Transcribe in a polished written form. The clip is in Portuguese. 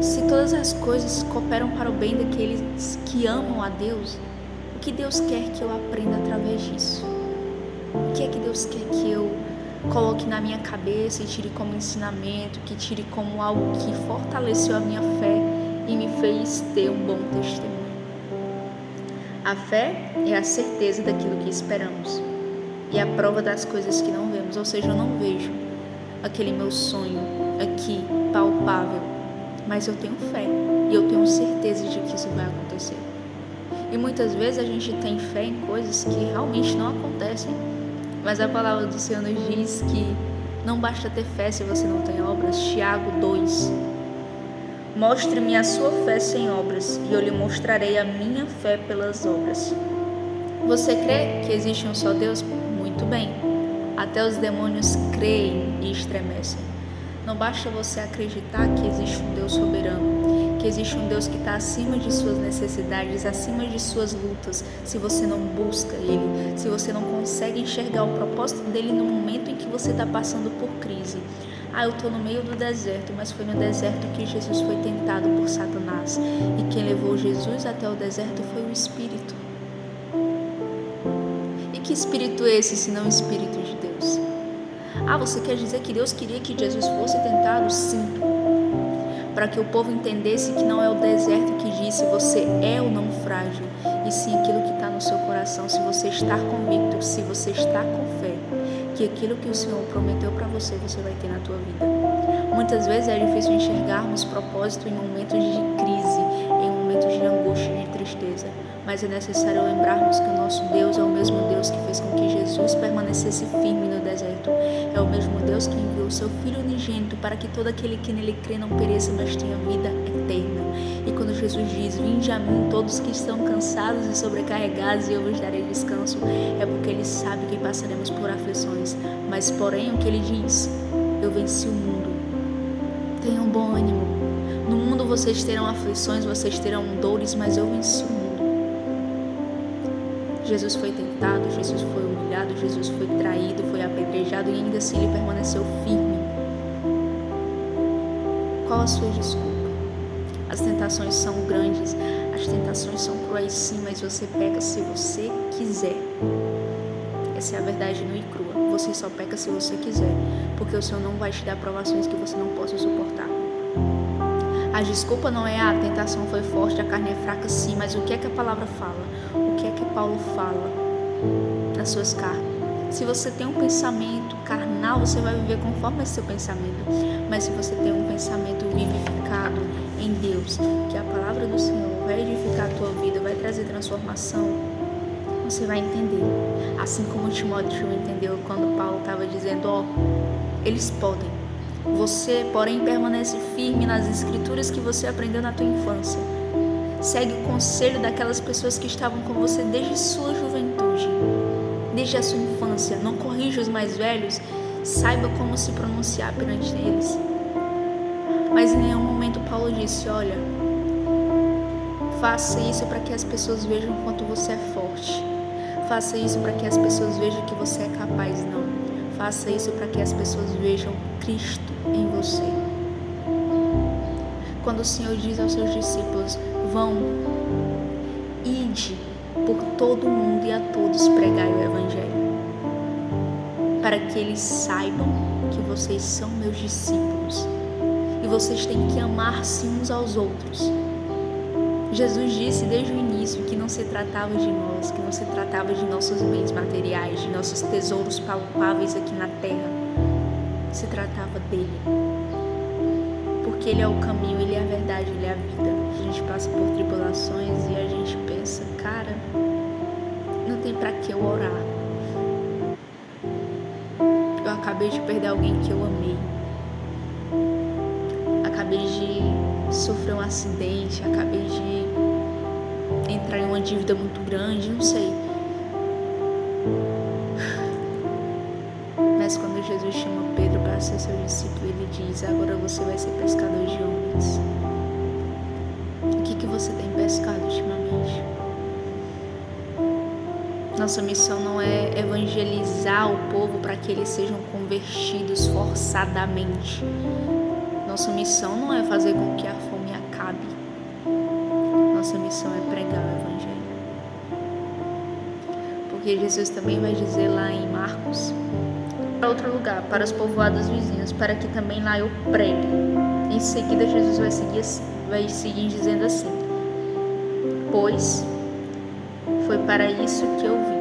Se todas as coisas cooperam para o bem daqueles que amam a Deus, o que Deus quer que eu aprenda através disso? O que é que Deus quer que eu coloque na minha cabeça e tire como ensinamento, que tire como algo que fortaleceu a minha fé e me fez ter um bom testemunho? A fé é a certeza daquilo que esperamos e a prova das coisas que não vemos, ou seja, eu não vejo aquele meu sonho aqui, palpável, mas eu tenho fé e eu tenho certeza de que isso vai acontecer. E muitas vezes a gente tem fé em coisas que realmente não acontecem, mas a palavra do Senhor nos diz que não basta ter fé se você não tem obras. Tiago 2. Mostre-me a sua fé sem obras, e eu lhe mostrarei a minha fé pelas obras. Você crê que existe um só Deus? Muito bem. Até os demônios creem e estremecem. Não basta você acreditar que existe um Deus soberano, que existe um Deus que está acima de suas necessidades, acima de suas lutas, se você não busca Ele, se você não consegue enxergar o propósito dEle no momento em que você está passando por crise. Eu estou no meio do deserto, mas foi no deserto que Jesus foi tentado por Satanás. E quem levou Jesus até o deserto foi o Espírito. E que Espírito é esse, se não o Espírito de Deus? Você quer dizer que Deus queria que Jesus fosse tentado? Sim. Para que o povo entendesse que não é o deserto que diz se você é ou não frágil, e sim aquilo que está no seu coração, se você está convicto, se você está com fé, que aquilo que o Senhor prometeu para você, você vai ter na tua vida. Muitas vezes é difícil enxergarmos propósito em momentos de crise, em momentos de angústia e de tristeza, mas é necessário lembrarmos que o nosso Deus é o mesmo Deus que fez com que Jesus permanecesse firme no deserto. É o mesmo Deus que enviou o seu Filho unigênito para que todo aquele que nele crê não pereça, mas tenha vida eterna. E quando Jesus diz, vinde a mim todos que estão cansados e sobrecarregados e eu vos darei descanso, é porque Ele sabe que passaremos por aflições. Mas porém o que Ele diz, eu venci o mundo. Tenham bom ânimo. No mundo vocês terão aflições, vocês terão dores, mas eu venci o mundo. Jesus foi tentado, Jesus foi humilhado, Jesus foi traído, foi apedrejado e ainda assim Ele permaneceu firme. Qual a sua desculpa? As tentações são grandes, as tentações são cruéis sim, mas você peca se você quiser. Essa é a verdade nua e crua. Você só peca se você quiser, porque o Senhor não vai te dar provações que você não possa suportar. A desculpa não é a tentação foi forte, a carne é fraca sim, mas o que é que a palavra fala? O que é que Paulo fala nas suas cartas? Se você tem um pensamento carnal, você vai viver conforme esse seu pensamento. Mas se você tem um pensamento vivificado em Deus, que a palavra do Senhor vai edificar a tua vida, vai trazer transformação, você vai entender. Assim como Timóteo entendeu quando Paulo estava dizendo, eles podem. Você, porém, permanece firme nas escrituras que você aprendeu na tua infância. Segue o conselho daquelas pessoas que estavam com você desde sua juventude, desde a sua infância. Não corrija os mais velhos, saiba como se pronunciar perante eles. Mas em nenhum momento Paulo disse, olha, faça isso para que as pessoas vejam o quanto você é forte. Faça isso para que as pessoas vejam que você é capaz. Não. Faça isso para que as pessoas vejam Cristo em você. Quando o Senhor diz aos seus discípulos, vão, ide por todo o mundo e a todos pregai o Evangelho, para que eles saibam que vocês são meus discípulos e vocês têm que amar-se uns aos outros. Jesus disse desde o início que não se tratava de nós, que não se tratava de nossos bens materiais, de nossos tesouros palpáveis aqui na terra. Se tratava dele. Porque Ele é o caminho, Ele é a verdade, Ele é a vida. A gente passa por tribulações e a gente pensa, cara, não tem pra que eu orar. Eu acabei de perder alguém que eu amei. Acabei de sofrer um acidente, acabei de entrar em uma dívida muito grande, não sei. Mas quando Jesus chama Pedro para ser seu discípulo, Ele diz, agora você vai ser pescador de homens. O que você tem pescado ultimamente? Nossa missão não é evangelizar o povo para que eles sejam convertidos forçadamente. Nossa missão não é fazer com que a fome nossa missão é pregar o Evangelho. Porque Jesus também vai dizer lá em Marcos, para outro lugar, para os povoados vizinhos, para que também lá eu pregue. Em seguida, Jesus vai seguir dizendo assim: pois foi para isso que eu vim,